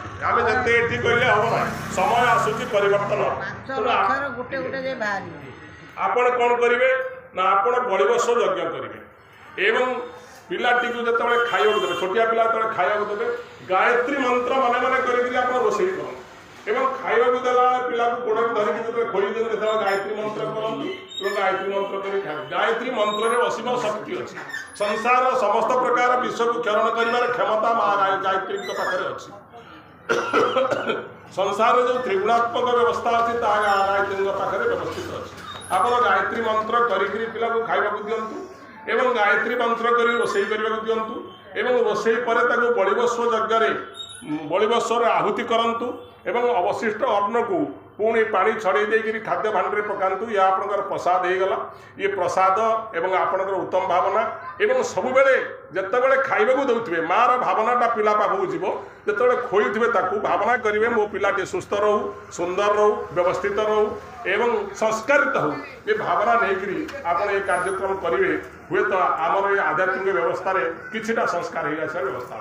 ଅଛି ଆମେ ଯେତେ ଏଠି କହିଲେ ହବ ନାହିଁ ସମୟ ଆସୁଛି ପରିବର୍ତ୍ତନ ଆପଣ କ'ଣ କରିବେ ନା ଆପଣ ବଳିବର୍ଷ ଯଜ୍ଞ କରିବେ ଏବଂ ପିଲାଟିକୁ ଯେତେବେଳେ ଖାଇବାକୁ ଦେବେ ଛୋଟିଆ ପିଲା ଯେତେବେଳେ ଖାଇବାକୁ ଦେବେ ଗାୟତ୍ରୀ ମନ୍ତ୍ର ମନେ ମନେ କରିକି ଆପଣ ରୋଷେଇ କରନ୍ତୁ ଏବଂ ଖାଇବାକୁ ଦେଲା ପିଲାକୁ ଗୋଡ଼କୁ ଧରିକି ଯେତେବେଳେ ଖୋଇ ଦେବେ ଯେତେବେଳେ ଗାୟତ୍ରୀ ମନ୍ତ୍ର କରନ୍ତୁ ଏବଂ ଗାୟତ୍ରୀ ମନ୍ତ୍ର କରି ଖାଇବେ ଗାୟତ୍ରୀ ମନ୍ତ୍ରରେ ଅସୀମ ଶକ୍ତି ଅଛି ସଂସାର ସମସ୍ତ ପ୍ରକାର ବିଶ୍ୱକୁ କ୍ଷରଣ କରିବାର କ୍ଷମତା ମା ଗାୟତ୍ରୀଙ୍କ ପାଖରେ ଅଛି ସଂସାରରେ ଯେଉଁ ତ୍ରିଗୁଣାତ୍ମକ ବ୍ୟବସ୍ଥା ଅଛି ତାହା ଗାୟତ୍ରୀଙ୍କ ପାଖରେ ବ୍ୟବସ୍ଥିତ ଅଛି ଆପଣ ଗାୟତ୍ରୀ ମନ୍ତ୍ର କରିକି ପିଲାକୁ ଖାଇବାକୁ ଦିଅନ୍ତୁ ଏବଂ ଗାୟତ୍ରୀ ମନ୍ତ୍ର କରି ରୋଷେଇ କରିବାକୁ ଦିଅନ୍ତୁ ଏବଂ ରୋଷେଇ ପରେ ତାକୁ ବଳିବର୍ଷ ଯଜ୍ଞରେ ବଳିବର୍ଷରେ ଆହୁତି କରନ୍ତୁ ଏବଂ ଅବଶିଷ୍ଟ ଅନ୍ନକୁ ପୁଣି ପାଣି ଛଡ଼େଇ ଦେଇକରି ଖାଦ୍ୟ ଭାଣ୍ଡରେ ପକାନ୍ତୁ ଏହା ଆପଣଙ୍କର ପ୍ରସାଦ ହେଇଗଲା ଇଏ ପ୍ରସାଦ ଏବଂ ଆପଣଙ୍କର ଉତ୍ତମ ଭାବନା ଏବଂ ସବୁବେଳେ ଯେତେବେଳେ ଖାଇବାକୁ ଦେଉଥିବେ ମାଆର ଭାବନାଟା ପିଲା ପାଖକୁ ଯିବ ଯେତେବେଳେ ଖୋଇଥିବେ ତାକୁ ଭାବନା କରିବେ ମୋ ପିଲାଟି ସୁସ୍ଥ ରହୁ ସୁନ୍ଦର ରହୁ ବ୍ୟବସ୍ଥିତ ରହୁ ଏବଂ ସଂସ୍କାରିତ ହେଉ ଏ ଭାବନା ନେଇକରି ଆପଣ ଏ କାର୍ଯ୍ୟକ୍ରମ କରିବେ ହୁଏତ ଆମର ଏ ଆଧ୍ୟାତ୍ମିକ ବ୍ୟବସ୍ଥାରେ କିଛିଟା ସଂସ୍କାର ହେଇଆସିବା ବ୍ୟବସ୍ଥା